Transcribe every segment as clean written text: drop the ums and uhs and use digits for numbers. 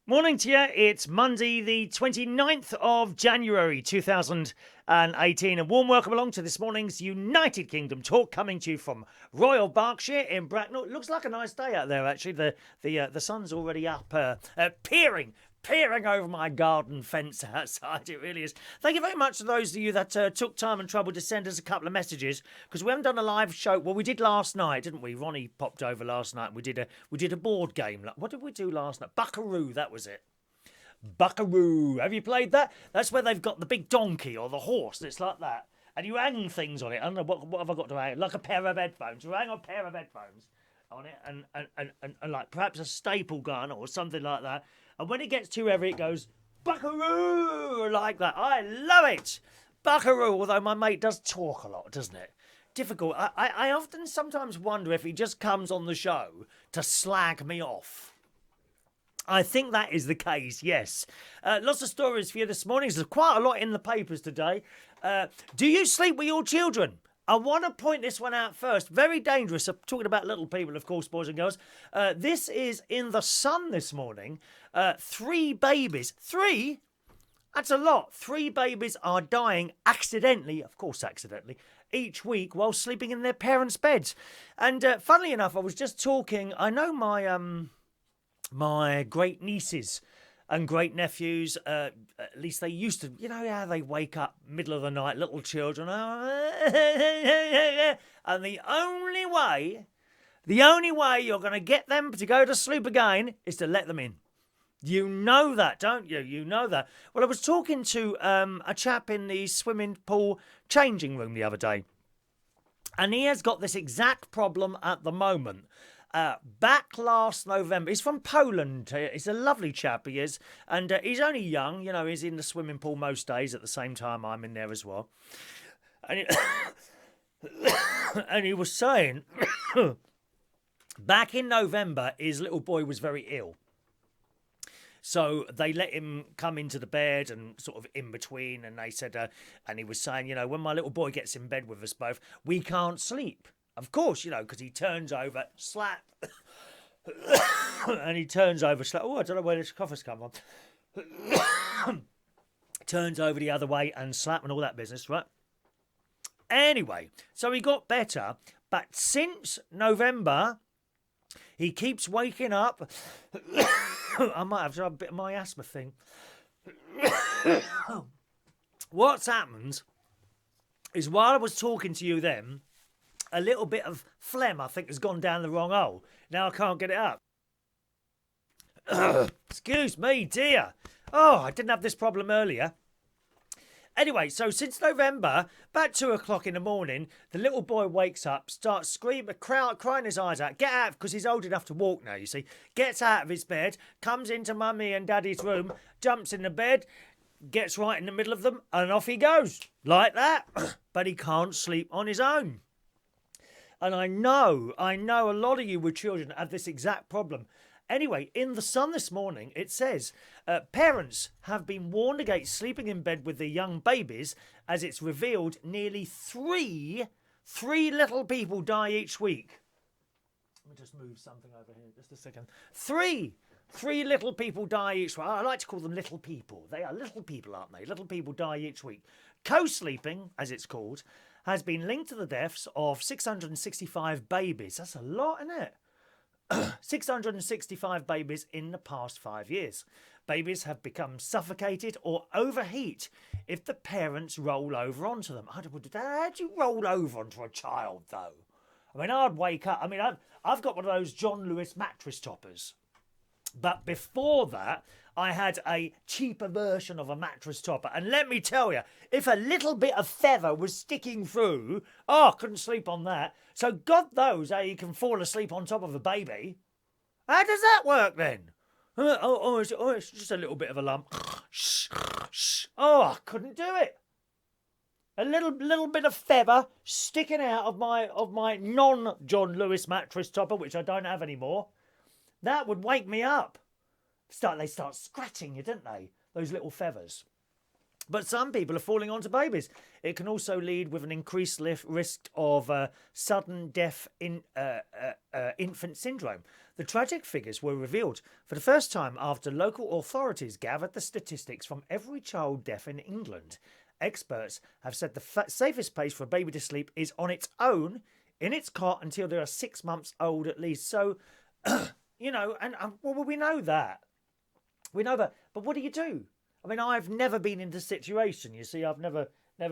Morning to you. It's Monday, the 29th of January 2018. A warm welcome along to this morning's United Kingdom talk, coming to you from Royal Berkshire in Bracknell. It looks like a nice day out there, actually. The sun's already up, peering over my garden fence outside. It really is. Thank you very much to those of you that took time and trouble to send us a couple of messages, because we haven't done a live show. Well, we did last night, didn't we? Ronnie popped over last night. We did a board game. What did we do last night? Buckaroo, that was it. Buckaroo. Have you played that? That's where they've got the big donkey or the horse. It's like that, and you hang things on it. I don't know what have I got to hang? Like a pair of headphones. You hang a pair of headphones on it, and like perhaps a staple gun or something like that. And when it gets too heavy, it goes Buckaroo like that. I love it, Buckaroo. Although my mate does talk a lot, doesn't it? Difficult. I often sometimes wonder if he just comes on the show to slag me off. I think that is the case, yes. Lots of stories for you this morning. There's quite a lot in the papers today. Do you sleep with your children? I want to point this one out first. Very dangerous. I'm talking about little people, of course, boys and girls. This is in the Sun this morning. 3 babies. 3? That's a lot. 3 babies are dying accidentally, of course accidentally, each week while sleeping in their parents' beds. And funnily enough, I was just talking, I know my great nieces and great nephews, at least they used to, you know how they wake up middle of the night, little children, and the only way you're going to get them to go to sleep again is to let them in. You know that, don't you? You know that. Well, I was talking to a chap in the swimming pool changing room the other day, and he has got this exact problem at the moment. Back last November, he's from Poland. He's a lovely chap, he is, and he's only young. You know, he's in the swimming pool most days. At the same time, I'm in there as well. And and he was saying, back in November, his little boy was very ill. So they let him come into the bed and sort of in between, and they said, and he was saying, you know, when my little boy gets in bed with us both, we can't sleep. Of course, you know, because he turns over, slap, and he turns over, slap. Oh, I don't know where this cough has come from. Turns over the other way and slap and all that business, right? Anyway, so he got better, but since November, he keeps waking up. I might have to have a bit of my asthma thing. What's happened is while I was talking to you then, a little bit of phlegm, I think, has gone down the wrong hole. Now I can't get it up. Excuse me, dear. Oh, I didn't have this problem earlier. Anyway, so since November, about 2 o'clock in the morning, the little boy wakes up, starts screaming, crying his eyes out. Get out, because he's old enough to walk now, you see. Gets out of his bed, comes into Mummy and Daddy's room, jumps in the bed, gets right in the middle of them, and off he goes. Like that. But he can't sleep on his own. And I know a lot of you with children have this exact problem. Anyway, in the Sun this morning, it says, parents have been warned against sleeping in bed with their young babies, as it's revealed nearly three little people die each week. Let me just move something over here, just a second. Three little people die each week. I like to call them little people. They are little people, aren't they? Little people die each week. Co-sleeping, as it's called, has been linked to the deaths of 665 babies. That's a lot, isn't it? 665 babies in the past 5 years. Babies have become suffocated or overheat if the parents roll over onto them. How do you roll over onto a child, though? I mean, I'd wake up. I mean, I've got one of those John Lewis mattress toppers. But before that, I had a cheaper version of a mattress topper. And let me tell you, if a little bit of feather was sticking through, I couldn't sleep on that. So God knows how you can fall asleep on top of a baby. How does that work then? It's just a little bit of a lump. Oh, I couldn't do it. A little bit of feather sticking out of my non-John Lewis mattress topper, which I don't have anymore. That would wake me up. They start scratching you, don't they? Those little feathers. But some people are falling onto babies. It can also lead with an increased risk of sudden death in infant syndrome. The tragic figures were revealed for the first time after local authorities gathered the statistics from every child death in England. Experts have said the safest place for a baby to sleep is on its own, in its cot, until they are 6 months old at least. So, well, we know that. We know that. But what do you do? I mean, I've never been in this situation. You see, I've never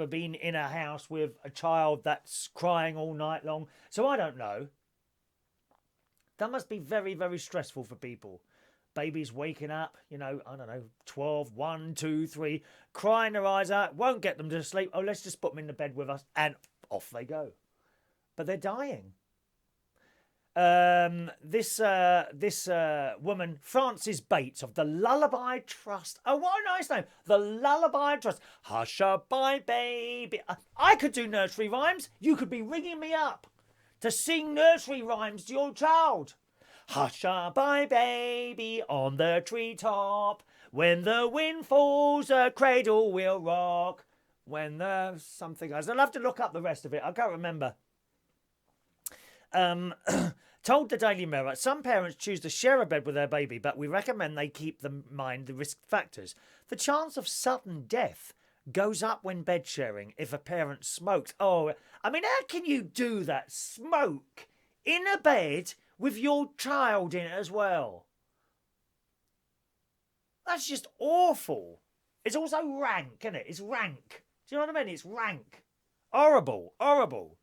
been in a house with a child that's crying all night long. So I don't know. That must be very, very stressful for people. Babies waking up, I don't know, 12, 1, 2, 3, crying their eyes out, won't get them to sleep. Oh, let's just put them in the bed with us. And off they go. But they're dying. This woman, Frances Bates of the Lullaby Trust. Oh, what a nice name. The Lullaby Trust. Hush-a-bye, baby. I could do nursery rhymes. You could be ringing me up to sing nursery rhymes to your child. Hush-a-bye, baby, on the treetop. When the wind falls, the cradle will rock. When the something else. I'll have to look up the rest of it. I can't remember. Told the Daily Mirror, some parents choose to share a bed with their baby, but we recommend they keep in mind the risk factors. The chance of sudden death goes up when bed sharing if a parent smokes. Oh, I mean, how can you do that? Smoke in a bed with your child in it as well. That's just awful. It's also rank, isn't it? It's rank. Do you know what I mean? It's rank. Horrible, horrible.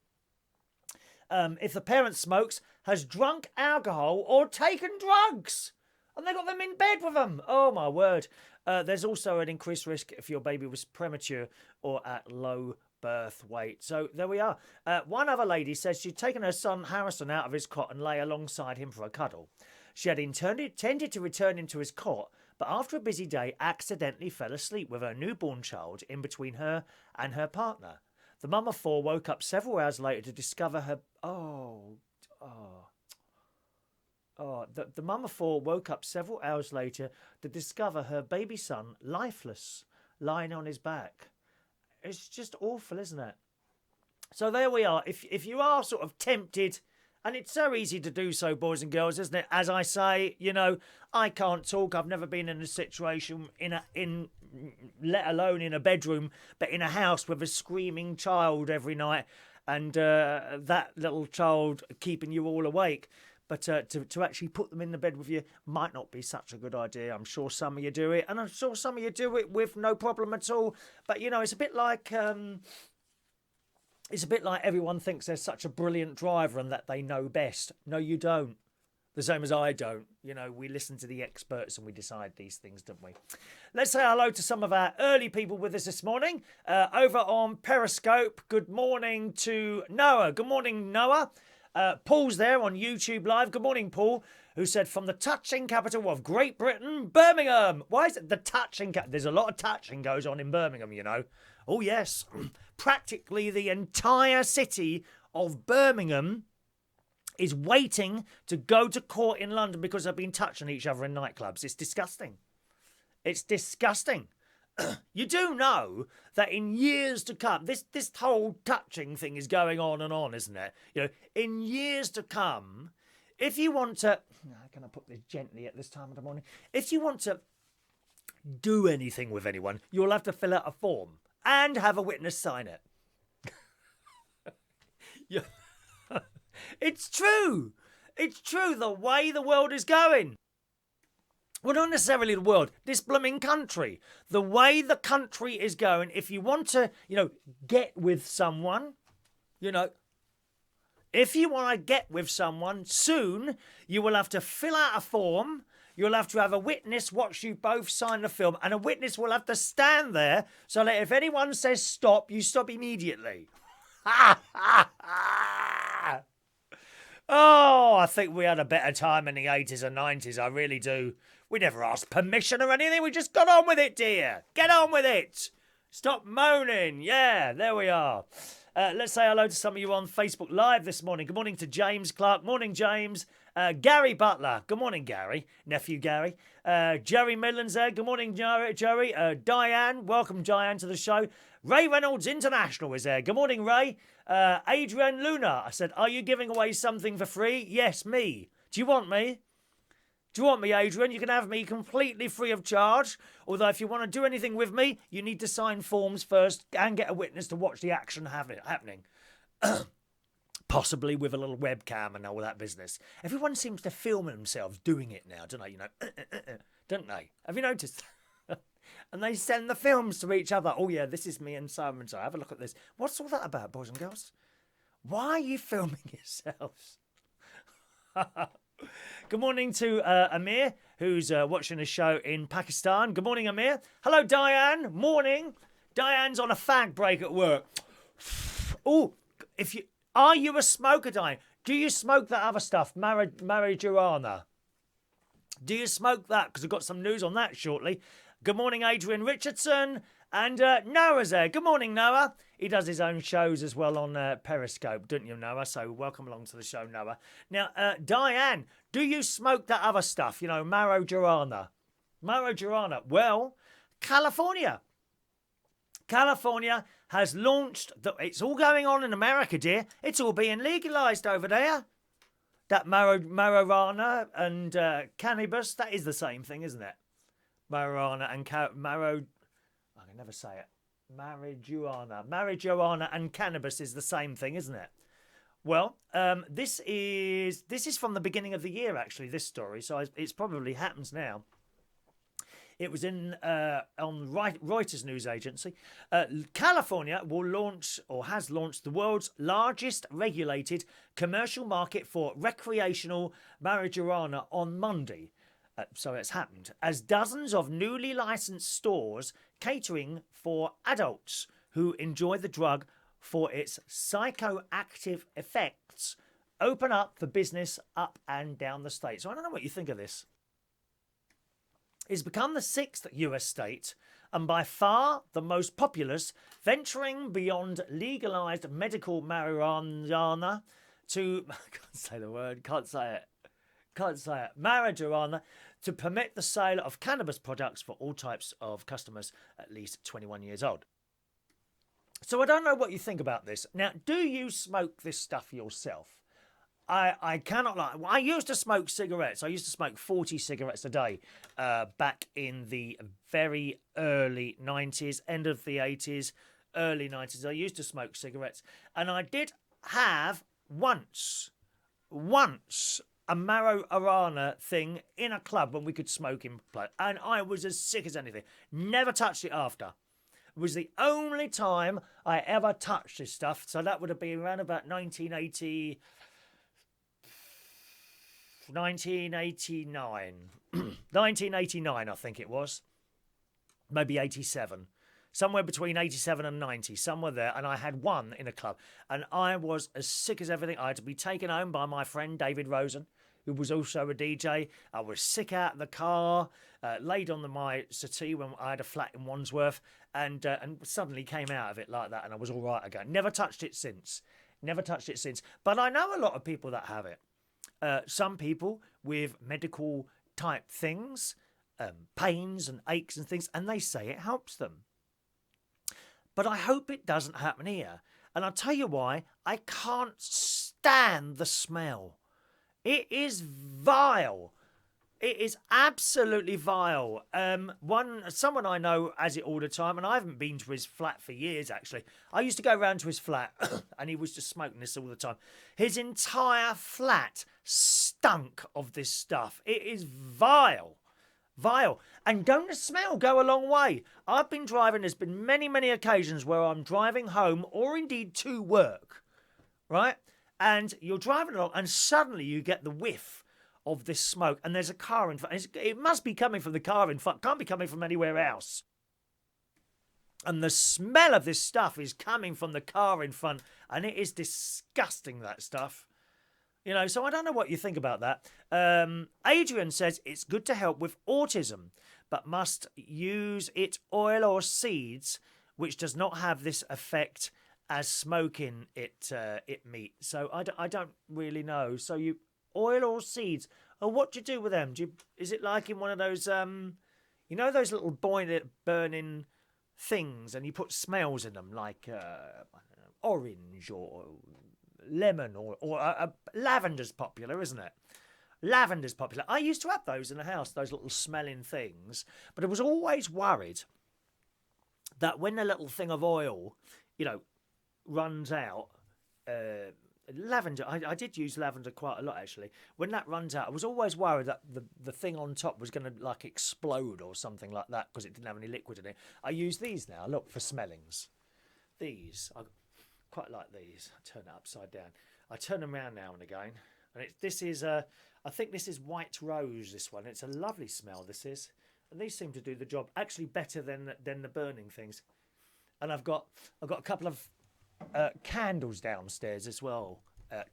If the parent smokes, has drunk alcohol or taken drugs, and they got them in bed with them. Oh, my word. There's also an increased risk if your baby was premature or at low birth weight. So there we are. One other lady says she'd taken her son Harrison out of his cot and lay alongside him for a cuddle. She had intended to return him to his cot, but after a busy day accidentally fell asleep with her newborn child in between her and her partner. The mum of four woke up several hours later to discover her... The mum of four woke up several hours later to discover her baby son lifeless, lying on his back. It's just awful, isn't it? So there we are. If you are sort of tempted, and it's so easy to do so, boys and girls, isn't it? As I say, I can't talk. I've never been in a situation let alone in a bedroom, but in a house with a screaming child every night, and that little child keeping you all awake. But to actually put them in the bed with you might not be such a good idea. I'm sure some of you do it, and I'm sure some of you do it with no problem at all. But it's a bit like everyone thinks they're such a brilliant driver and that they know best. No, you don't. The same as I don't. We listen to the experts and we decide these things, don't we? Let's say hello to some of our early people with us this morning. Over on Periscope, good morning to Noah. Good morning, Noah. Paul's there on YouTube Live. Good morning, Paul, who said, from the touching capital of Great Britain, Birmingham. Why is it the touching capital? There's a lot of touching goes on in Birmingham, Oh, yes. Practically the entire city of Birmingham is waiting to go to court in London because they've been touching each other in nightclubs. It's disgusting. It's disgusting. You do know that in years to come, this whole touching thing is going on and on, isn't it? In years to come, if you want to... How can I put this gently at this time of the morning? If you want to do anything with anyone, you'll have to fill out a form and have a witness sign it. Yeah. It's true. It's true, the way the world is going. Well, not necessarily the world, this blooming country. The way the country is going, if you want to, get with someone, if you want to get with someone soon, you will have to fill out a form. You'll have to have a witness watch you both sign the film, and a witness will have to stand there so that if anyone says stop, you stop immediately. Oh, I think we had a better time in the 80s and 90s. I really do. We never asked permission or anything. We just got on with it, dear. Get on with it. Stop moaning. Yeah, there we are. Let's say hello to some of you on Facebook Live this morning. Good morning to James Clark. Morning, James. Gary Butler. Good morning, Gary. Nephew Gary. Jerry Midlands there. Good morning, Jerry. Diane. Welcome, Diane, to the show. Ray Reynolds International is there. Good morning, Ray. Adrian Luna. I said, are you giving away something for free? Yes, me. Do you want me? Do you want me, Adrian? You can have me completely free of charge. Although if you want to do anything with me, you need to sign forms first and get a witness to watch the action happening. Possibly with a little webcam and all that business. Everyone seems to film themselves doing it now, don't they? Don't they? Have you noticed? And they send the films to each other. Oh, yeah, this is me and so and so. Have a look at this. What's all that about, boys and girls? Why are you filming yourselves? Good morning to Amir, who's watching a show in Pakistan. Good morning, Amir. Hello, Diane. Morning. Diane's on a fag break at work. Oh, are you a smoker, Diane? Do you smoke that other stuff, marijuana? Do you smoke that? Because we've got some news on that shortly. Good morning, Adrian Richardson. And Noah's there. Good morning, Noah. He does his own shows as well on Periscope, don't you, Noah? So welcome along to the show, Noah. Now, Diane, do you smoke that other stuff? Marijuana. Marijuana. Well, California has launched... It's all going on in America, dear. It's all being legalised over there. That marijuana and cannabis, that is the same thing, isn't it? Marijuana and I can never say it. Marijuana and cannabis is the same thing, isn't it? Well, this is from the beginning of the year, actually, this story. So it's probably happens now. It was on Reuters news agency. California will launch or has launched the world's largest regulated commercial market for recreational marijuana on Monday. So it's happened, as dozens of newly licensed stores catering for adults who enjoy the drug for its psychoactive effects open up for business up and down the state. So I don't know what you think of this. It's become the 6th US state and by far the most populous, venturing beyond legalised medical marijuana to... I can't say the word, can't say it. Marijuana, to permit the sale of cannabis products for all types of customers at least 21 years old. So I don't know what you think about this. Now, do you smoke this stuff yourself? I cannot lie. I used to smoke cigarettes. I used to smoke 40 cigarettes a day back in the very early 90s, end of the 80s, early 90s. I used to smoke cigarettes. And I did have once a marijuana thing in a club when we could smoke in play. And I was as sick as anything. Never touched it after. It was the only time I ever touched this stuff. So that would have been around about 1989. 1989, I think it was. Maybe 87. Somewhere between 87 and 90, somewhere there. And I had one in a club. And I was as sick as everything. I had to be taken home by my friend David Rosen, who was also a DJ. I was sick out of the car, laid on my settee when I had a flat in Wandsworth, and suddenly came out of it like that, and I was all right again. Never touched it since. But I know a lot of people that have it. Some people with medical type things, pains and aches and things, and they say it helps them. But I hope it doesn't happen here. And I'll tell you why. I can't stand the smell. It is vile. It is absolutely vile. Someone I know has it all the time, and I haven't been to his flat for years, actually. I used to go round to his flat, and he was just smoking this all the time. His entire flat stunk of this stuff. It is vile. Vile. And don't the smell go a long way? I've been driving, there's been many, many occasions where I'm driving home, or indeed to work, right? And you're driving along, and suddenly you get the whiff of this smoke, and there's a car in front. It must be coming from the car in front. Can't be coming from anywhere else. And the smell of this stuff is coming from the car in front, and it is disgusting, that stuff. So I don't know what you think about that. Adrian says it's good to help with autism, but must use it oil or seeds, which does not have this effect as smoking it meat. So I don't really know. So Oil or seeds. And what do you do with them? Is it like in one of those, you know, those little burning things, and you put smells in them, like I don't know, orange or lemon or lavender's popular, isn't it? Lavender's popular. I used to have those in the house, those little smelling things, but I was always worried that when the little thing of oil, you know, runs out, lavender, I did use lavender quite a lot actually. When that runs out, I was always worried that the thing on top was going to like explode or something like that because it didn't have any liquid in it. I use these now, look, for smellings. These, I quite like these. I turn it upside down. I turn them around now and again. And this is, I think this is white rose, this one. It's a lovely smell, this is. And these seem to do the job actually better than the burning things. And I've got a couple of candles downstairs as well.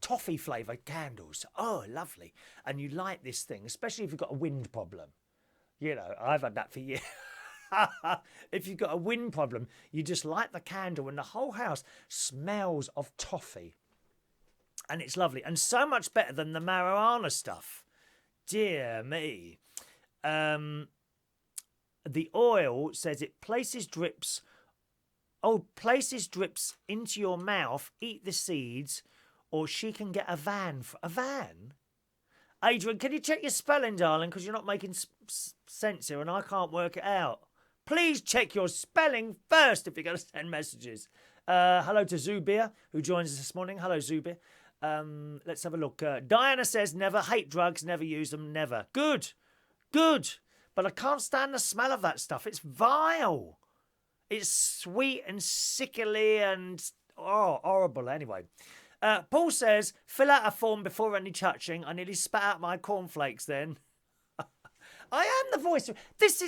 Toffee flavoured candles. Oh, lovely. And you light this thing, especially if you've got a wind problem. You know, I've had that for years. If you've got a wind problem, you just light the candle and the whole house smells of toffee. And it's lovely. And so much better than the marijuana stuff. Dear me. The oil says it places drips into your mouth, eat the seeds, or she can get a van. A van? Adrian, can you check your spelling, darling, because you're not making sense here and I can't work it out. Please check your spelling first if you're going to send messages. Hello to Zubir, who joins us this morning. Hello, Zubir. Let's have a look. Diana says, never hate drugs, never use them, never. Good. But I can't stand the smell of that stuff. It's vile. It's sweet and sickly and horrible. Anyway, Paul says, fill out a form before any touching. I nearly spat out my cornflakes then. I am the voice. This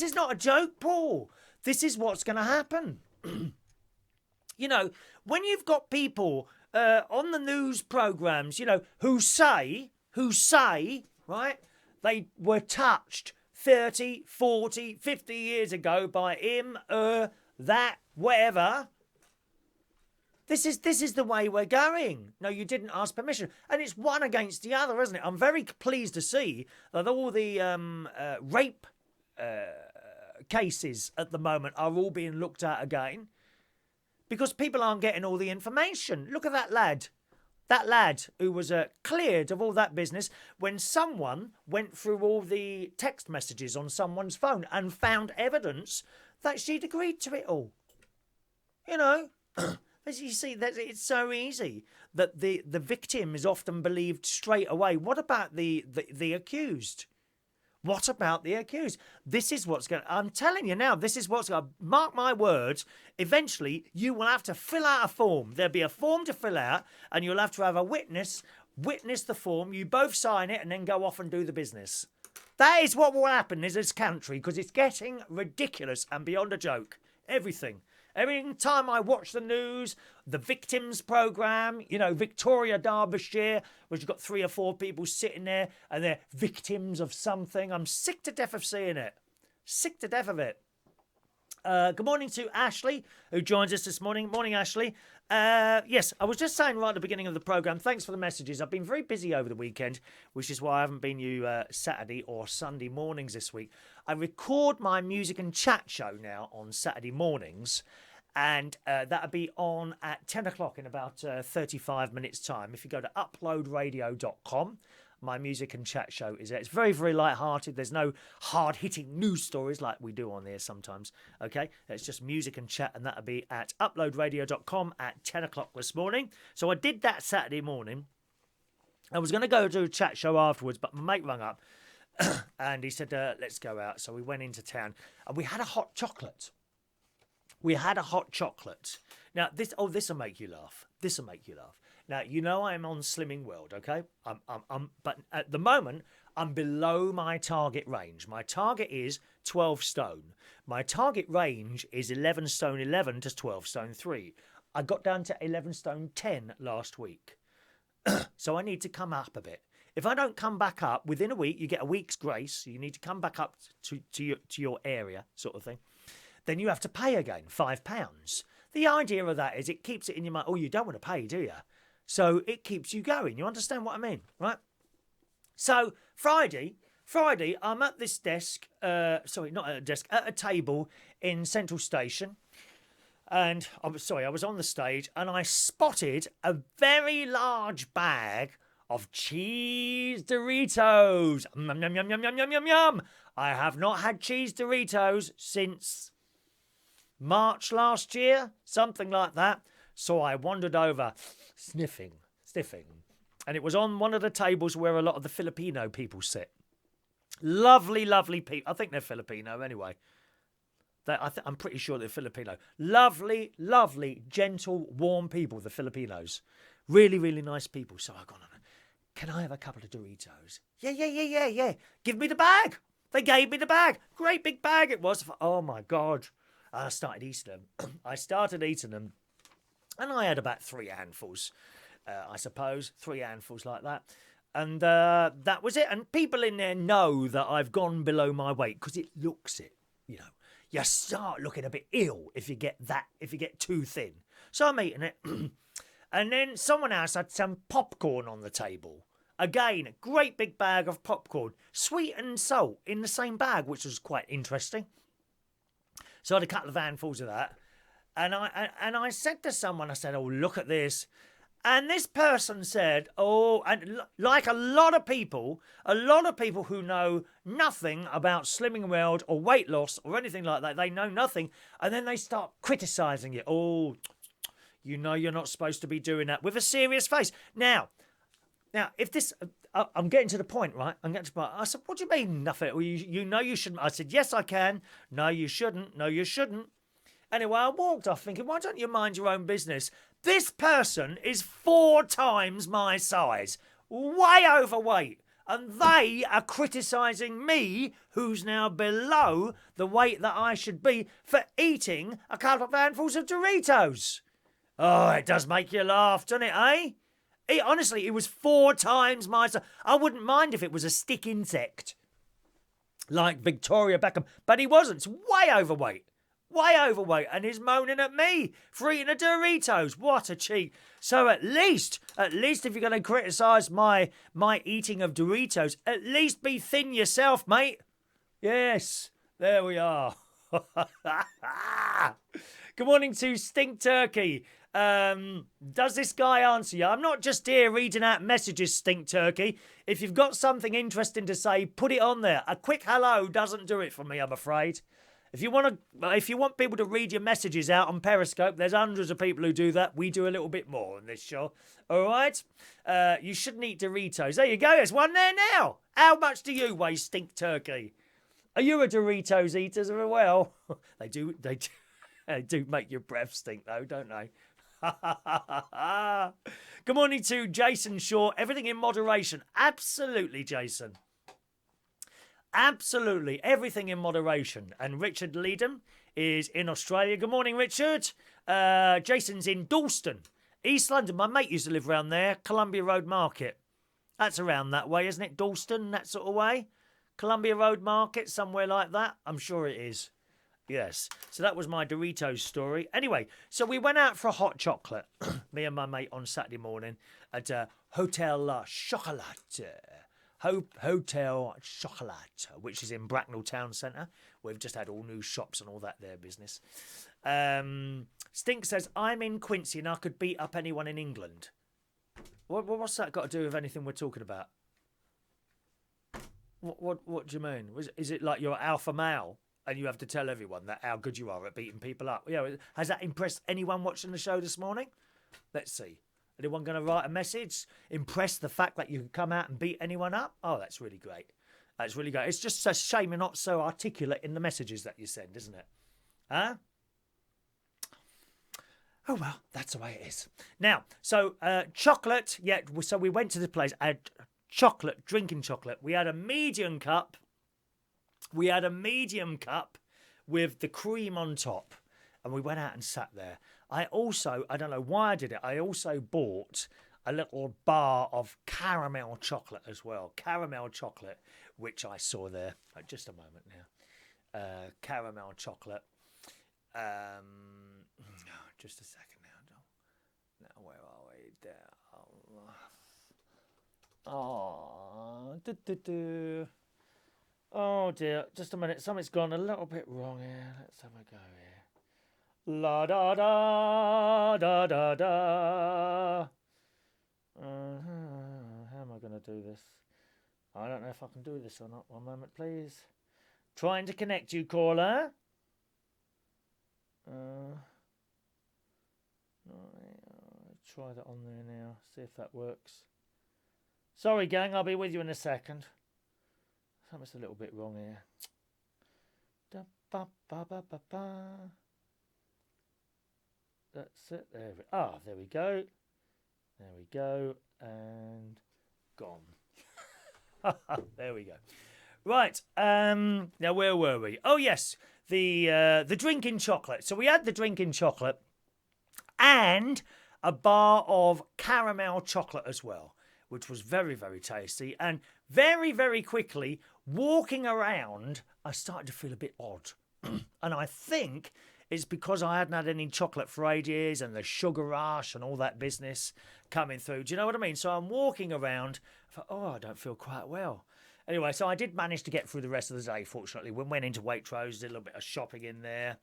is not a joke, Paul. This is what's going to happen. You know, when you've got people on the news programmes, you know, who say, right, they were touched 30, 40, 50 years ago by him, that, whatever. This is the way we're going. No, you didn't ask permission. And it's one against the other, isn't it? I'm very pleased to see that all the rape cases at the moment are all being looked at again because people aren't getting all the information. Look at that lad. That lad who was cleared of all that business when someone went through all the text messages on someone's phone and found evidence that she'd agreed to it all. You know, as you see, that it's so easy that the victim is often believed straight away. What about the accused? What about the accused? This is what's going to... I'm telling you now, this is what's going to... Mark my words, eventually you will have to fill out a form. There'll be a form to fill out and you'll have to have a witness the form. You both sign it and then go off and do the business. That is what will happen in this country because it's getting ridiculous and beyond a joke. Everything. Every time I watch the news, the victims programme, you know, Victoria, Derbyshire, where you've got 3 or 4 people sitting there and they're victims of something. I'm sick to death of seeing it. Sick to death of it. Good morning to Ashley, who joins us this morning. Morning, Ashley. Yes, I was just saying right at the beginning of the programme, thanks for the messages. I've been very busy over the weekend, which is why I haven't been you Saturday or Sunday mornings this week. I record my music and chat show now on Saturday mornings, and that'll be on at 10 o'clock in about 35 minutes' time. If you go to uploadradio.com, my music and chat show is there. It's very, very light-hearted. There's no hard-hitting news stories like we do on there sometimes, okay? It's just music and chat, and that'll be at uploadradio.com at 10 o'clock this morning. So I did that Saturday morning. I was going to go do a chat show afterwards, but my mate rang up, and he said, let's go out. So we went into town, and we had a hot chocolate. Now, this will make you laugh. Now, you know I'm on Slimming World, okay? But at the moment, I'm below my target range. My target is 12 stone. My target range is 11 stone 11 to 12 stone 3. I got down to 11 stone 10 last week. So I need to come up a bit. If I don't come back up, within a week, you get a week's grace. You need to come back up to your area, sort of thing. Then you have to pay again, £5. The idea of that is it keeps it in your mind. Oh, you don't want to pay, do you? So it keeps you going. You understand what I mean, right? So Friday, I'm at this desk. Sorry, not at a desk, at a table in Central Station. And I was on the stage and I spotted a very large bag of cheese Doritos. Yum, yum, yum, yum, yum, yum, yum, yum. I have not had cheese Doritos since March last year, something like that. So I wandered over, sniffing. And it was on one of the tables where a lot of the Filipino people sit. Lovely, lovely people. I think they're Filipino anyway. I'm pretty sure they're Filipino. Lovely, lovely, gentle, warm people, the Filipinos. Really, really nice people. So I got on, can I have a couple of Doritos? Yeah. Give me the bag. They gave me the bag. Great big bag it was. Oh, my God. And I started eating them. And I had about 3 handfuls, I suppose. 3 handfuls like that. And that was it. And people in there know that I've gone below my weight because it looks it, you know. You start looking a bit ill if you get too thin. So I'm eating it. And then someone else had some popcorn on the table. Again, a great big bag of popcorn. Sweet and salt in the same bag, which was quite interesting. So I had a couple of handfuls of that. And I said to someone, I said, oh, look at this. And this person said, oh, and like a lot of people who know nothing about Slimming World or weight loss or anything like that, they know nothing. And then they start criticising it. Oh, you know you're not supposed to be doing that with a serious face. Now, if this, I'm getting to the point, right? I'm getting to the point. I said, what do you mean nothing? Well, you know you shouldn't. I said, yes, I can. No, you shouldn't. No, you shouldn't. Anyway, I walked off thinking, why don't you mind your own business? This person is 4 times my size, way overweight, and they are criticising me, who's now below the weight that I should be, for eating a couple of handfuls of Doritos. Oh, it does make you laugh, doesn't it, eh? Honestly, it was 4 times my size. I wouldn't mind if it was a stick insect, like Victoria Beckham, but he wasn't. It's way overweight. Way overweight, and he's moaning at me for eating a Doritos. What a cheat. So at least if you're going to criticise my eating of Doritos, at least be thin yourself, mate. Yes, there we are. Good morning to Stink Turkey. Does this guy answer you? I'm not just here reading out messages, Stink Turkey. If you've got something interesting to say, put it on there. A quick hello doesn't do it for me, I'm afraid. If you want people to read your messages out on Periscope, there's hundreds of people who do that. We do a little bit more on this show. All right? You shouldn't eat Doritos. There you go. There's one there now. How much do you weigh, Stink Turkey? Are you a Doritos eater as well? They do make your breath stink, though, don't they? Good morning to Jason Shaw. Everything in moderation. Absolutely, Jason. Absolutely, everything in moderation. And Richard Leedham is in Australia. Good morning, Richard. Jason's in Dalston, East London. My mate used to live around there. Columbia Road Market. That's around that way, isn't it? Dalston, that sort of way. Columbia Road Market, somewhere like that. I'm sure it is. Yes. So that was my Doritos story. Anyway, so we went out for a hot chocolate, me and my mate, on Saturday morning at Hotel La Chocolat. Hotel Chocolat, which is in Bracknell Town Centre. We've just had all new shops and all that there business. Stink says, I'm in Quincy and I could beat up anyone in England. What's that got to do with anything we're talking about? What do you mean? Is it like you're alpha male and you have to tell everyone that how good you are at beating people up? Yeah, has that impressed anyone watching the show this morning? Let's see. Anyone going to write a message? Impress the fact that you can come out and beat anyone up? Oh, that's really great. That's really great. It's just a shame you're not so articulate in the messages that you send, isn't it? Huh? Oh, well, that's the way it is. Now, so chocolate. Yeah, so we went to the place. I had chocolate, drinking chocolate. We had a medium cup. With the cream on top. And we went out and sat there. I don't know why I did it, I also bought a little bar of caramel chocolate as well. Caramel chocolate, which I saw there. Just a moment now. Caramel chocolate. Just a second now. Now, where are we? There. Oh, oh dear. Just a minute. Something's gone a little bit wrong here. Let's have a go here. La da da da da da. How am I going to do this? I don't know if I can do this or not. One moment, please. Trying to connect you, caller. Try that on there now. See if that works. Sorry, gang. I'll be with you in a second. Something's a little bit wrong here. Da, ba, ba, ba, ba, ba. That's it. There we there we go. There we go. And gone. There we go. Right. Now where were we? Oh yes, the drinking chocolate. So we had the drinking chocolate and a bar of caramel chocolate as well, which was very, very tasty. And very, very quickly, walking around, I started to feel a bit odd. And I think it's because I hadn't had any chocolate for ages and the sugar rush and all that business coming through. Do you know what I mean? So I'm walking around. I thought, oh, I don't feel quite well. Anyway, so I did manage to get through the rest of the day, fortunately. We went into Waitrose, did a little bit of shopping in there.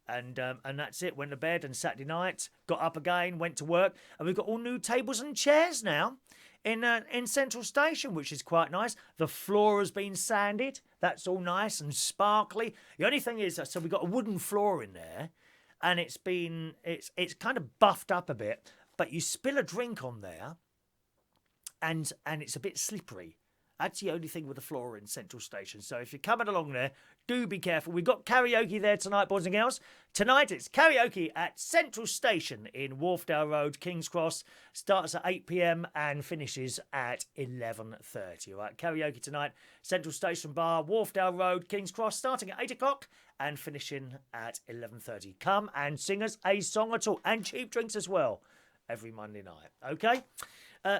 And that's it. Went to bed, and Saturday night, got up again, went to work. And we've got all new tables and chairs now in Central Station, which is quite nice. The floor has been sanded. That's all nice and sparkly. The only thing is, so we've got a wooden floor in there, and it's kind of buffed up a bit. But you spill a drink on there, and it's a bit slippery. That's the only thing with the floor in Central Station. So if you're coming along there, do be careful. We've got karaoke there tonight, boys and girls. Tonight it's karaoke at Central Station in Wharfdale Road, King's Cross. Starts at 8 p.m. and finishes at 11:30. All right, karaoke tonight, Central Station Bar, Wharfdale Road, King's Cross, starting at 8 o'clock and finishing at 11:30. Come and sing us a song at all, and cheap drinks as well, every Monday night. Okay?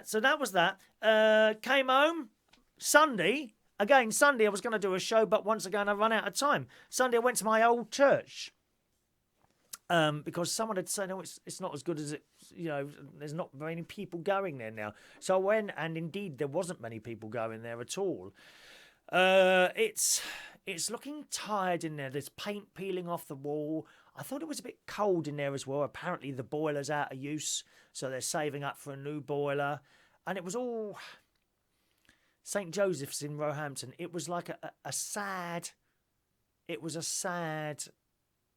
So that was that. Came home. Sunday I was going to do a show, but once again I run out of time. Sunday I went to my old church because someone had said, no, it's not as good as it, there's not very many people going there now. So I went, and indeed there wasn't many people going there at all. It's looking tired in there. There's paint peeling off the wall. I thought it was a bit cold in there as well. Apparently the boiler's out of use, so they're saving up for a new boiler. And it was all St. Joseph's in Roehampton. It was like a sad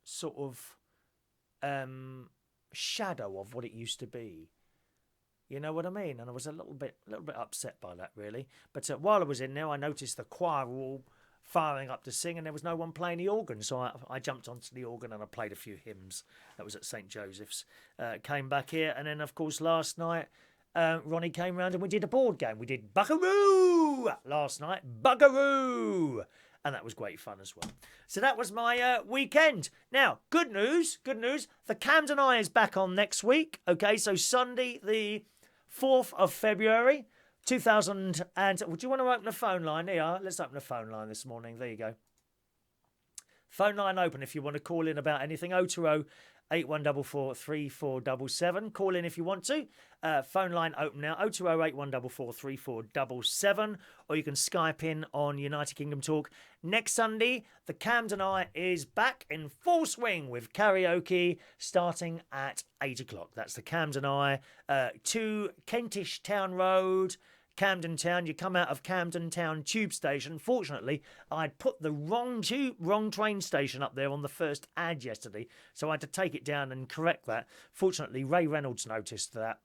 sort of shadow of what it used to be. You know what I mean? And I was a little bit upset by that, really. But while I was in there, I noticed the choir were all firing up to sing, and there was no one playing the organ. So I jumped onto the organ and I played a few hymns. That was at St. Joseph's. Came back here, and then, of course, last night, Ronnie came round and we did a board game. We did Buckaroo last night. Buckaroo! And that was great fun as well. So that was my weekend. Now, good news. The Camden Eye is back on next week. Okay, so Sunday, the 4th of February, 2000. And would you want to open the phone line? Here, let's open the phone line this morning. There you go. Phone line open if you want to call in about anything. 020 8144 3477. Call in if you want to. Phone line open now. 020 8144 3477. Or you can Skype in on United Kingdom Talk. Next Sunday, the Camden Eye is back in full swing with karaoke starting at 8 o'clock. That's the Camden Eye. 2 Kentish Town Road, Camden Town. You come out of Camden Town tube station. Fortunately, I'd put the wrong train station up there on the first ad yesterday, so I had to take it down and correct that. Fortunately, Ray Reynolds noticed that,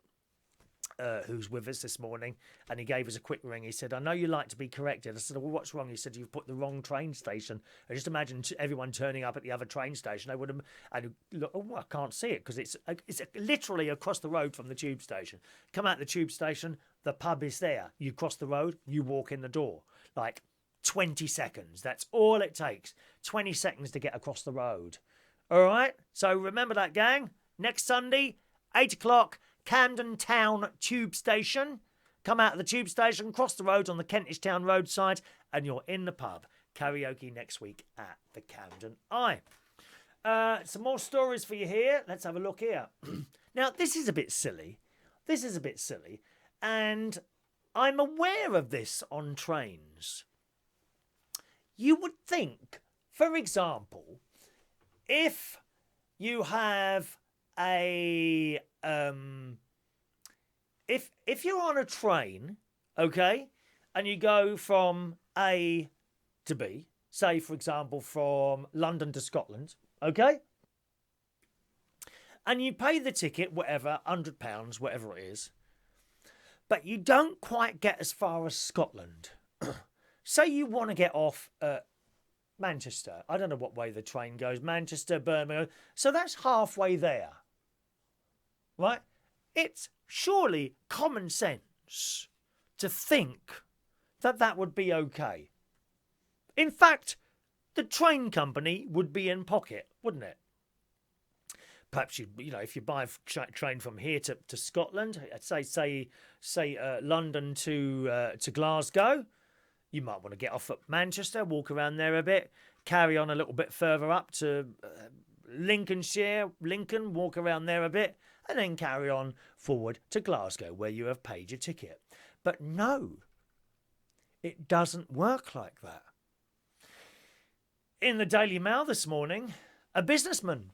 who's with us this morning, and he gave us a quick ring. He said, I know you like to be corrected. I said, well, what's wrong? He said, you've put the wrong train station. I just imagine everyone turning up at the other train station. They would have, and look, oh, I can't see it because it's literally across the road from the tube station. Come out the tube station, the pub is there. You cross the road, you walk in the door. Like 20 seconds. That's all it takes. 20 seconds to get across the road. All right? So remember that, gang. Next Sunday, 8 o'clock, Camden Town Tube Station. Come out of the tube station, cross the road on the Kentish Town roadside, and you're in the pub. Karaoke next week at the Camden Eye. Some more stories for you here. Let's have a look here. Now, this is a bit silly. And I'm aware of this on trains. You would think, for example, if you have a if you're on a train, okay, and you go from A to B, say for example from London to Scotland, okay, and you pay the ticket, whatever, £100, whatever it is, but you don't quite get as far as Scotland. Say you want to get off at Manchester. I don't know what way the train goes. Manchester, Birmingham. So that's halfway there. Right? It's surely common sense to think that that would be okay. In fact, the train company would be in pocket, wouldn't it? Perhaps you know, if you buy a train from here to Scotland, say London to Glasgow, you might want to get off at Manchester, walk around there a bit, carry on a little bit further up to Lincolnshire, Lincoln, walk around there a bit, and then carry on forward to Glasgow, where you have paid your ticket. But no, it doesn't work like that. In the Daily Mail this morning, a businessman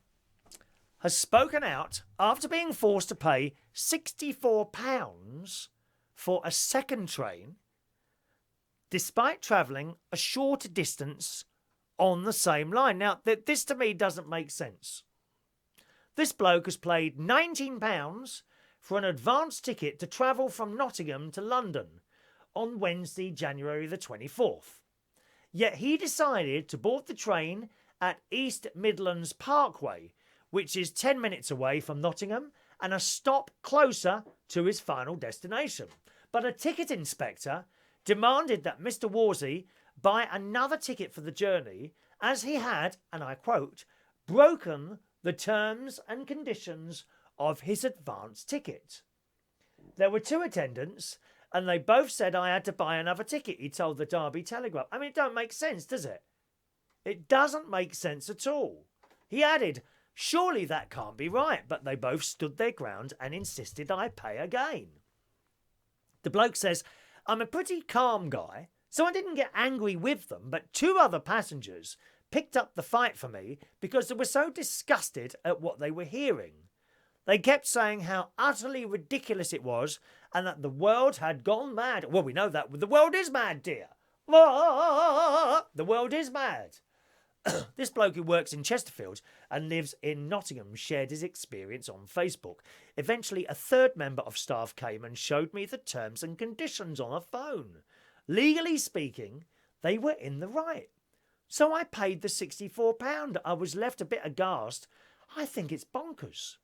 has spoken out after being forced to pay £64 for a second train, despite travelling a shorter distance on the same line. Now, this to me doesn't make sense. This bloke has paid £19 for an advance ticket to travel from Nottingham to London on Wednesday, January the 24th. Yet he decided to board the train at East Midlands Parkway, which is 10 minutes away from Nottingham and a stop closer to his final destination. But a ticket inspector demanded that Mr. Worsey buy another ticket for the journey, as he had, and I quote, broken the terms and conditions of his advance ticket. There were two attendants, and they both said I had to buy another ticket, he told the Derby Telegraph. I mean, it don't make sense, does it? It doesn't make sense at all. He added, surely that can't be right, but they both stood their ground and insisted I pay again. The bloke says, I'm a pretty calm guy, so I didn't get angry with them, but two other passengers picked up the fight for me because they were so disgusted at what they were hearing. They kept saying how utterly ridiculous it was and that the world had gone mad. Well, we know that. The world is mad, dear. The world is mad. This bloke who works in Chesterfield and lives in Nottingham shared his experience on Facebook. Eventually, a third member of staff came and showed me the terms and conditions on a phone. Legally speaking, they were in the right. So I paid the £64. I was left a bit aghast. I think it's bonkers.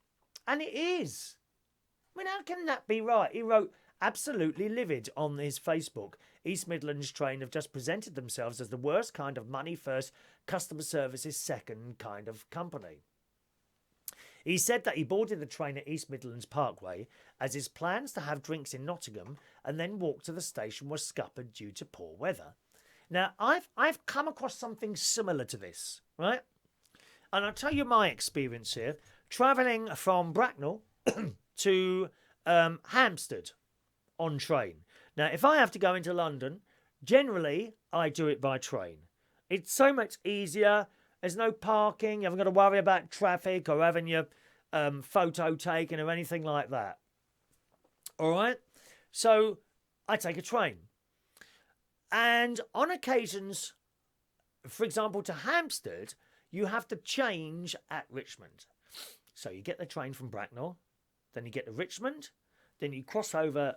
And it is. I mean, how can that be right? He wrote, absolutely livid on his Facebook. East Midlands train have just presented themselves as the worst kind of money first, customer services second kind of company. He said that he boarded the train at East Midlands Parkway as his plans to have drinks in Nottingham and then walk to the station were scuppered due to poor weather. Now, I've come across something similar to this, right? And I'll tell you my experience here. Travelling from Bracknell to Hampstead on train. Now, if I have to go into London, generally I do it by train. It's so much easier. There's no parking. You haven't got to worry about traffic or having your photo taken or anything like that. All right? So I take a train. And on occasions, for example, to Hampstead, you have to change at Richmond. So you get the train from Bracknell, then you get to Richmond, then you cross over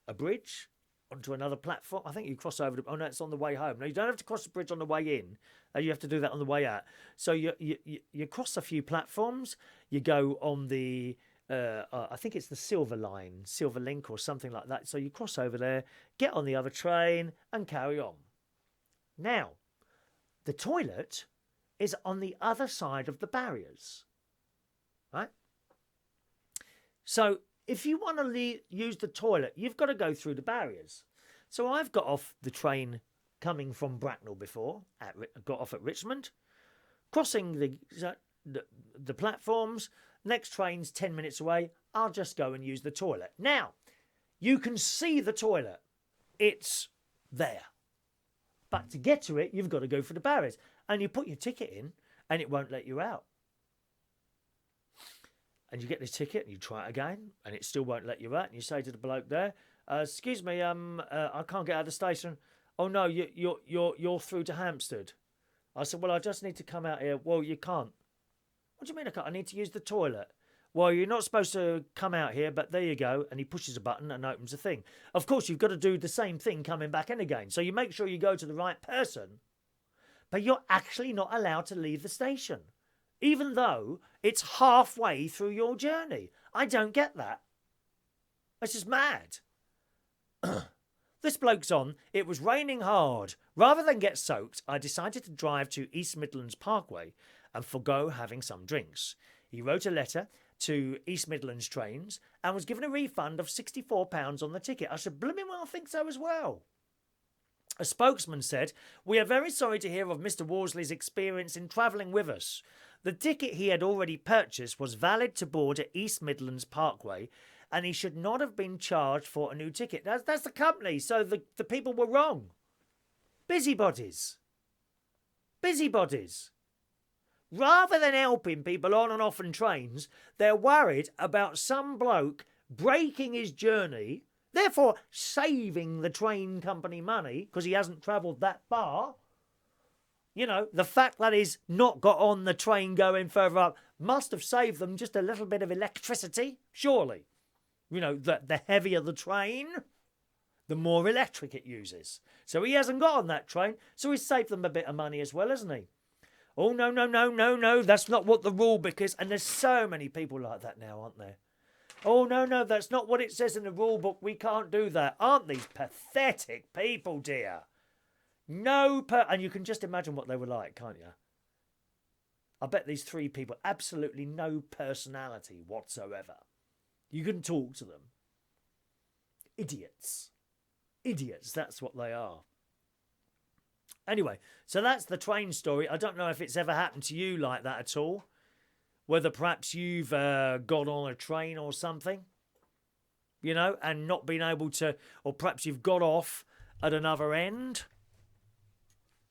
a bridge onto another platform. I think you cross over. Oh no, it's on the way home. No, you don't have to cross the bridge on the way in. You have to do that on the way out. So you cross a few platforms. You go on the I think it's the Silver Line, Silver Link, or something like that. So you cross over there, get on the other train, and carry on. Now, the toilet is on the other side of the barriers, right? So if you want to use the toilet, you've got to go through the barriers. So I've got off the train coming from Bracknell before, got off at Richmond, crossing the platforms. Next train's 10 minutes away. I'll just go and use the toilet. Now, you can see the toilet. it's there. But to get to it, you've got to go for the barriers. And you put your ticket in and it won't let you out. And you get this ticket and you try it again and it still won't let you out. And you say to the bloke there, excuse me, I can't get out of the station. Oh no, you're through to Hampstead. I said, well, I just need to come out here. Well, you can't. What do you mean I can't? I need to use the toilet. Well, you're not supposed to come out here, but there you go. And he pushes a button and opens the thing. Of course, you've got to do the same thing coming back in again. So you make sure you go to the right person, but you're actually not allowed to leave the station, even though it's halfway through your journey. I don't get that. It's just mad. This bloke's on. It was raining hard. Rather than get soaked, I decided to drive to East Midlands Parkway and forgo having some drinks. He wrote a letter to East Midlands Trains and was given a refund of £64 on the ticket. I should blooming well think so as well. A spokesman said, "We are very sorry to hear of Mr. Worsley's experience in travelling with us. The ticket he had already purchased was valid to board at East Midlands Parkway, and he should not have been charged for a new ticket." That's the company, so the people were wrong. Busybodies. Busybodies. Rather than helping people on and off on trains, they're worried about some bloke breaking his journey, therefore saving the train company money because he hasn't travelled that far. You know, the fact that he's not got on the train going further up must have saved them just a little bit of electricity, surely. You know, the heavier the train, the more electric it uses. So he hasn't got on that train, so he's saved them a bit of money as well, hasn't he? Oh, no, that's not what the rule, because... And there's so many people like that now, aren't there? Oh, no, that's not what it says in the rule book. We can't do that. Aren't these pathetic people, dear? And you can just imagine what they were like, can't you? I bet these three people, absolutely no personality whatsoever. You couldn't talk to them. Idiots. Idiots, that's what they are. Anyway, so that's the train story. I don't know if it's ever happened to you like that at all. Whether perhaps you've got on a train or something, you know, and not been able to, or perhaps you've got off at another end.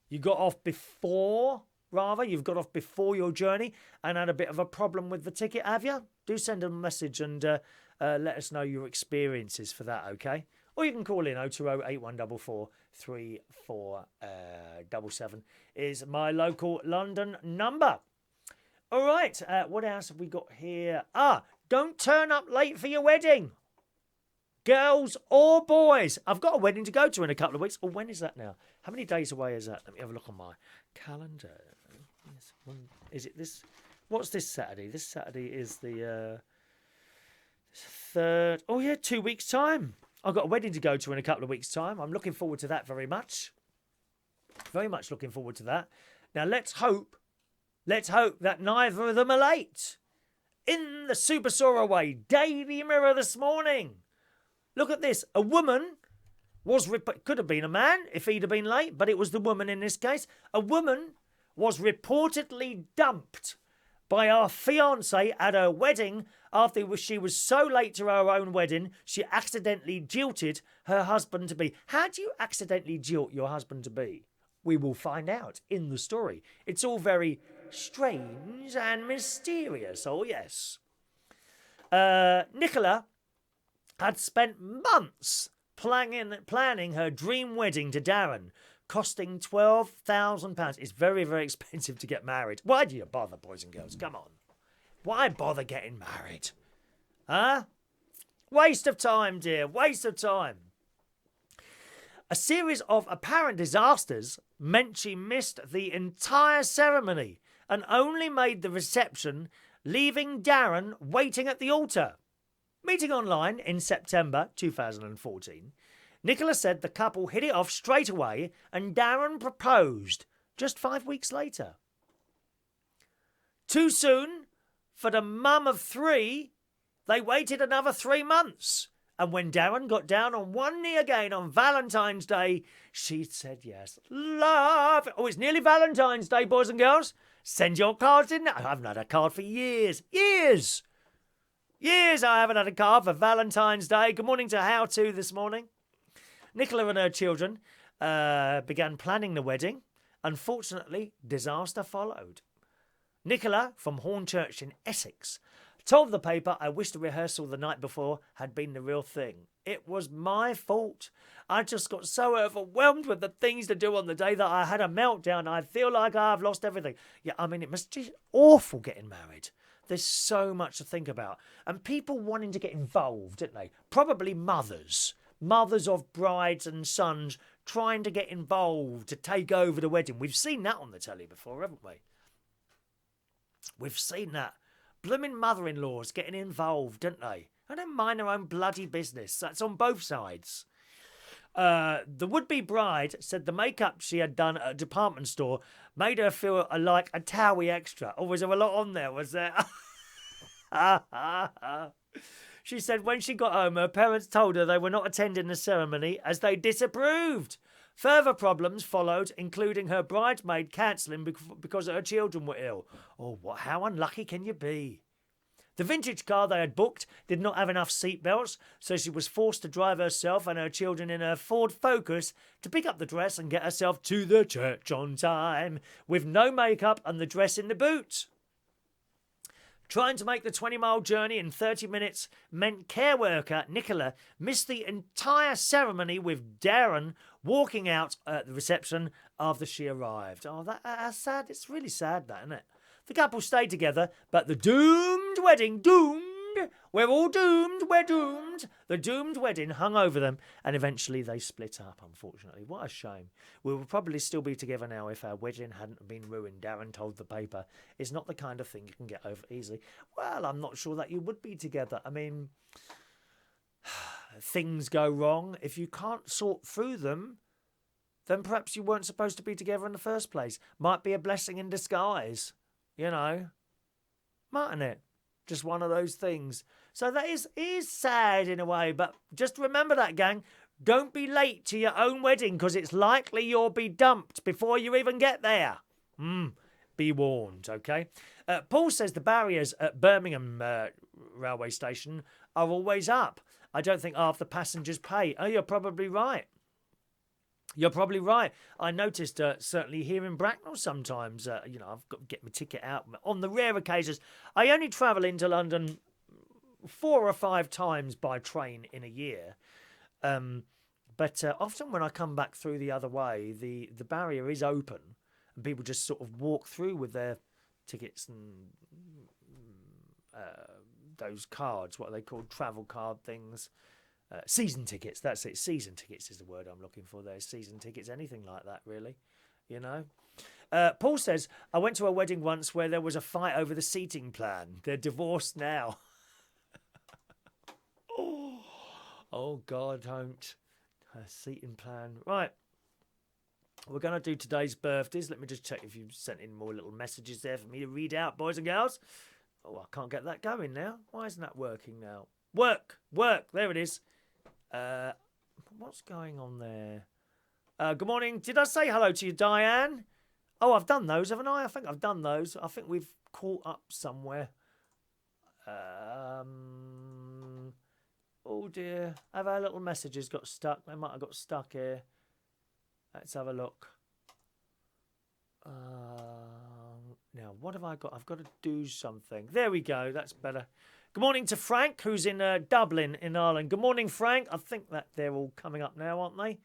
You got off before, rather. You've got off before your journey and had a bit of a problem with the ticket, have you? Do send a message and let us know your experiences for that, okay? Or you can call in 020 8144 3477 is my local London number. All right, what else have we got here? Don't turn up late for your wedding. Girls or boys. I've got a wedding to go to in a couple of weeks. Oh, when is that now? How many days away is that? Let me have a look on my calendar. Is it this? What's this Saturday? This Saturday is the 3rd. Oh, yeah, 2 weeks' time. I've got a wedding to go to in a couple of weeks' time. I'm looking forward to that very much. Very much looking forward to that. Now, let's hope that neither of them are late. In the Super Soaraway Daily Mirror this morning. Look at this. A woman could have been a man if he'd have been late, but it was the woman in this case. A woman was reportedly dumped by her fiancé at her wedding after she was so late to her own wedding, she accidentally jilted her husband-to-be. How do you accidentally jilt your husband-to-be? We will find out in the story. It's all very strange and mysterious, oh yes. Nicola had spent months planning her dream wedding to Darren, costing £12,000. It's very, very expensive to get married. Why do you bother, boys and girls? Come on. Why bother getting married? Huh? Waste of time, dear. Waste of time. A series of apparent disasters meant she missed the entire ceremony and only made the reception, leaving Darren waiting at the altar. Meeting online in September 2014, Nicola said the couple hit it off straight away and Darren proposed just 5 weeks later. Too soon? For the mum of 3, they waited another 3 months. And when Darren got down on one knee again on Valentine's Day, she said yes. Love. Oh, it's nearly Valentine's Day, boys and girls. Send your cards in. I haven't had a card for years. Years I haven't had a card for Valentine's Day. Good morning to How To this morning. Nicola and her children began planning the wedding. Unfortunately, disaster followed. Nicola, from Hornchurch in Essex, told the paper, "I wish the rehearsal the night before had been the real thing. It was my fault. I just got so overwhelmed with the things to do on the day that I had a meltdown. I feel like I've lost everything." Yeah, I mean, it must be awful getting married. There's so much to think about. And people wanting to get involved, didn't they? Probably mothers. Mothers of brides and sons trying to get involved to take over the wedding. We've seen that on the telly before, haven't we? We've seen that. Blooming mother-in-laws getting involved, don't they? I don't mind their own bloody business. That's on both sides. The would-be bride said the makeup she had done at a department store made her feel like a Towie extra. Or was there a lot on there? Was there? She said when she got home, her parents told her they were not attending the ceremony as they disapproved. Further problems followed, including her bridesmaid cancelling because her children were ill. Oh, how unlucky can you be? The vintage car they had booked did not have enough seatbelts, so she was forced to drive herself and her children in her Ford Focus to pick up the dress and get herself to the church on time, with no makeup and the dress in the boot. Trying to make the 20-mile journey in 30 minutes meant care worker Nicola missed the entire ceremony, with Darren walking out at the reception after she arrived. Oh, that's sad. It's really sad, that, isn't it? The couple stayed together, but the doomed wedding, we're all doomed, we're doomed. The doomed wedding hung over them, and eventually they split up, unfortunately. What a shame. We would probably still be together now if our wedding hadn't been ruined, Darren told the paper. It's not the kind of thing you can get over easily. Well, I'm not sure that you would be together. I mean, things go wrong. If you can't sort through them, then perhaps you weren't supposed to be together in the first place. Might be a blessing in disguise, you know. Mightn't it? Just one of those things. So that is sad in a way, but just remember that, gang. Don't be late to your own wedding, because it's likely you'll be dumped before you even get there. Be warned, okay? Paul says the barriers at Birmingham railway station are always up. I don't think half the passengers pay. Oh, you're probably right. You're probably right. I noticed, certainly here in Bracknell sometimes, I've got to get my ticket out. On the rare occasions, I only travel into London 4 or 5 times by train in a year. But often when I come back through the other way, the barrier is open and people just sort of walk through with their tickets and those cards, what are they called, travel card things. Season tickets, that's it. Season tickets is the word I'm looking for there. Season tickets, anything like that, really. You know? Paul says, I went to a wedding once where there was a fight over the seating plan. They're divorced now. Oh, God, don't. A seating plan. Right. We're going to do today's birthdays. Let me just check if you've sent in more little messages there for me to read out, boys and girls. Oh, I can't get that going now. Why isn't that working now? Work. There it is. What's going on there? Good morning. Did I say hello to you, Diane? Oh, I've done those, haven't I? I think I've done those. I think we've caught up somewhere. Oh dear. Have our little messages got stuck? They might have got stuck here. Let's have a look. Now, what have I got? I've got to do something. There we go. That's better. Good morning to Frank, who's in Dublin in Ireland. Good morning, Frank. I think that they're all coming up now, aren't they?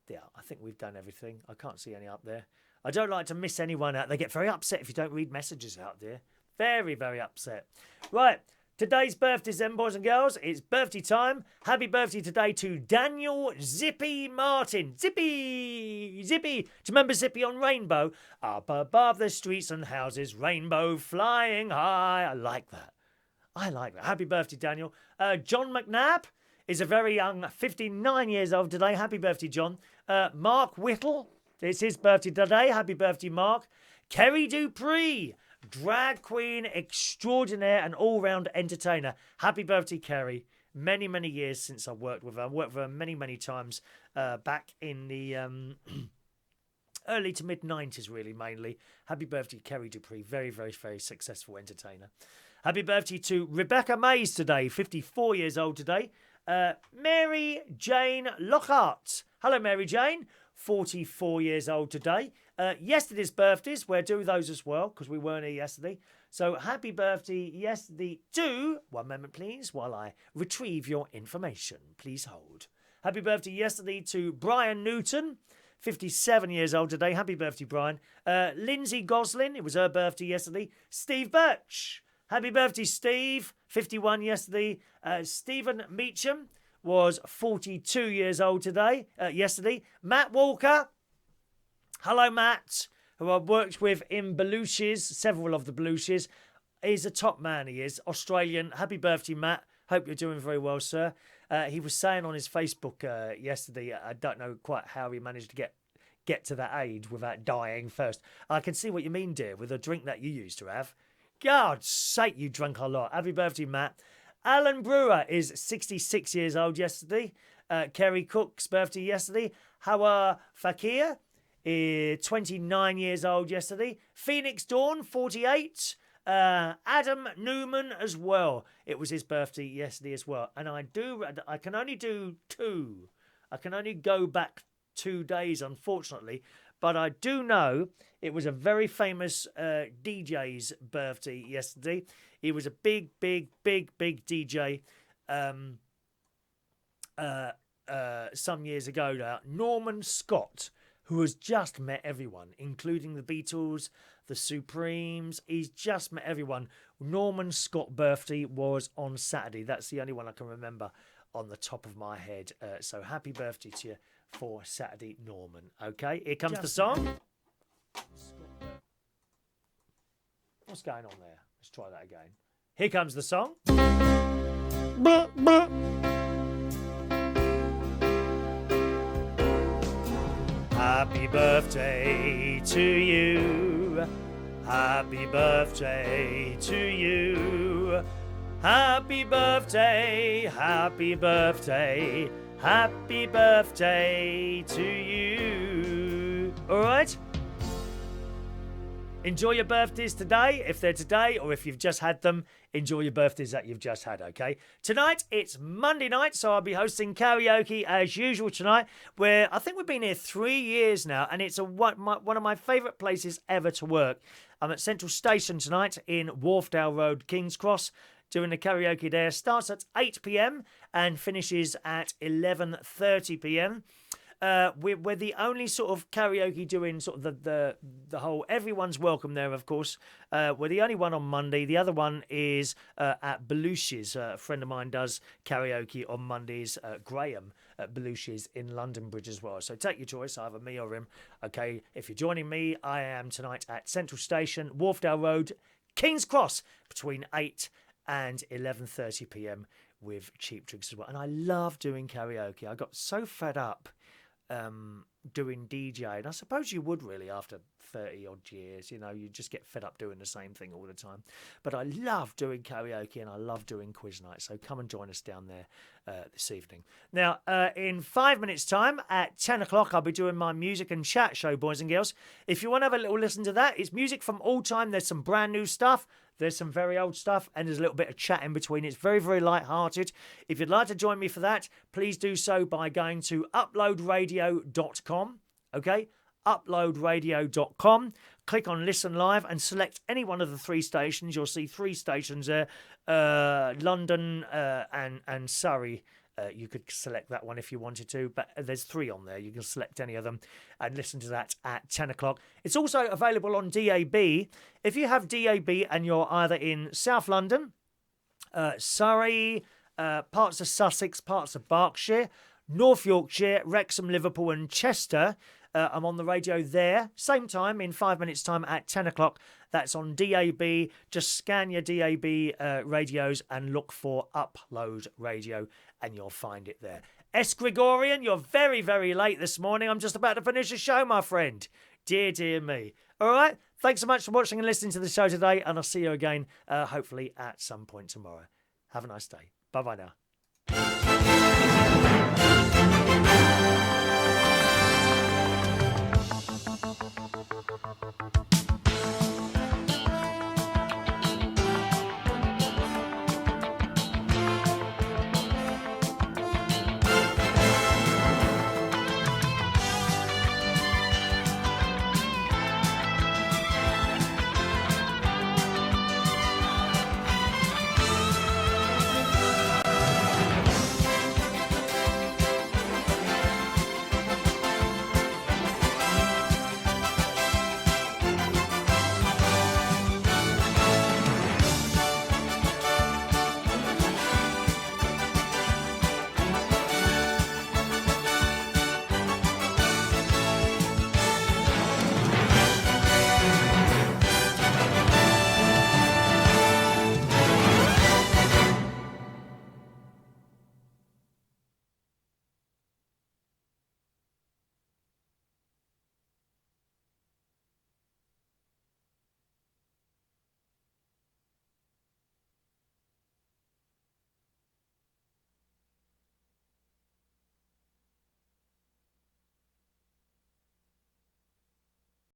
Yeah, I think we've done everything. I can't see any up there. I don't like to miss anyone out. They get very upset if you don't read messages out there. Very, very upset. Right. Today's birthdays then, boys and girls. It's birthday time. Happy birthday today to Daniel Zippy Martin. Zippy! Do you remember Zippy on Rainbow? Up above the streets and houses, rainbow flying high. I like that. Happy birthday, Daniel. John McNabb is a very young 59 years old today. Happy birthday, John. Mark Whittle. It's his birthday today. Happy birthday, Mark. Kerry Dupree. Drag queen extraordinaire and all-round entertainer. Happy birthday, Kerry. Many, many years since I worked with her. I worked with her many, many times back in the early to mid-90s, really, mainly. Happy birthday, Kerry Dupree. Very, very, very successful entertainer. Happy birthday to Rebecca Mays today, 54 years old today. Mary Jane Lockhart. Hello, Mary Jane, 44 years old today. Yesterday's birthdays, we'll do those as well because we weren't here yesterday. So happy birthday yesterday to, one moment please, while I retrieve your information. Please hold. Happy birthday yesterday to Brian Newton, 57 years old today. Happy birthday, Brian. Lindsey Goslin, it was her birthday yesterday. Steve Birch. Happy birthday, Steve. 51 yesterday. Stephen Meacham was 42 years old today. Yesterday. Matt Walker. Hello, Matt, who I've worked with in Belushes, several of the Belushes. He's a top man, he is. Australian. Happy birthday, Matt. Hope you're doing very well, sir. He was saying on his Facebook yesterday, I don't know quite how he managed to get to that age without dying first. I can see what you mean, dear, with a drink that you used to have. God's sake, you drank a lot. Happy birthday, Matt. Alan Brewer is 66 years old yesterday. Kerry Cook's birthday yesterday. Hawar Fakir is 29 years old yesterday. Phoenix Dawn, 48. Adam Newman as well. It was his birthday yesterday as well. And I can only do two. I can only go back 2 days, unfortunately. But I do know it was a very famous DJ's birthday yesterday. He was a big DJ some years ago now. Norman Scott, who has just met everyone, including the Beatles, the Supremes. He's just met everyone. Norman Scott's birthday was on Saturday. That's the only one I can remember on the top of my head. So happy birthday to you for Saturday, Norman. Okay, here comes the song. What's going on there? Let's try that again. Here comes the song. Happy birthday to you. Happy birthday to you. Happy birthday, happy birthday, happy birthday to you. All right? Enjoy your birthdays today, if they're today, or if you've just had them, enjoy your birthdays that you've just had, okay? Tonight, it's Monday night, so I'll be hosting karaoke as usual tonight, where I think we've been here 3 years now, and it's one of my favourite places ever to work. I'm at Central Station tonight in Wharfdale Road, King's Cross, doing the karaoke there. Starts at 8 p.m. and finishes at 11:30 p.m. We're the only sort of karaoke doing sort of the whole, everyone's welcome there, of course. We're the only one on Monday. The other one is at Belushes. A friend of mine does karaoke on Mondays, Graham at Belushes in London Bridge as well. So take your choice, either me or him. Okay, if you're joining me, I am tonight at Central Station, Wharfdale Road, King's Cross, between 8 and 11:30 p.m. with cheap drinks as well. And I love doing karaoke. I got so fed up doing DJ, and I suppose you would really after 30 odd years, you know, you just get fed up doing the same thing all the time. But I love doing karaoke and I love doing quiz night, so come and join us down there this evening. Now, in 5 minutes time at 10 o'clock, I'll be doing my music and chat show, boys and girls. If you want to have a little listen to that, it's music from all time. There's some brand new stuff, there's some very old stuff, and there's a little bit of chat in between. It's very, very light-hearted. If you'd like to join me for that, please do so by going to uploadradio.com, okay? Uploadradio.com. Click on Listen Live and select any one of the 3 stations. You'll see 3 stations there, London and Surrey. You could select that one if you wanted to, but there's 3 on there. You can select any of them and listen to that at 10 o'clock. It's also available on DAB. If you have DAB and you're either in South London, Surrey, parts of Sussex, parts of Berkshire, North Yorkshire, Wrexham, Liverpool and Chester, I'm on the radio there. Same time, in 5 minutes' time at 10 o'clock. That's on DAB. Just scan your DAB radios and look for Upload Radio and you'll find it there. S. Gregorian, you're very, very late this morning. I'm just about to finish the show, my friend. Dear, dear me. All right. Thanks so much for watching and listening to the show today, and I'll see you again, hopefully, at some point tomorrow. Have a nice day. Bye-bye now.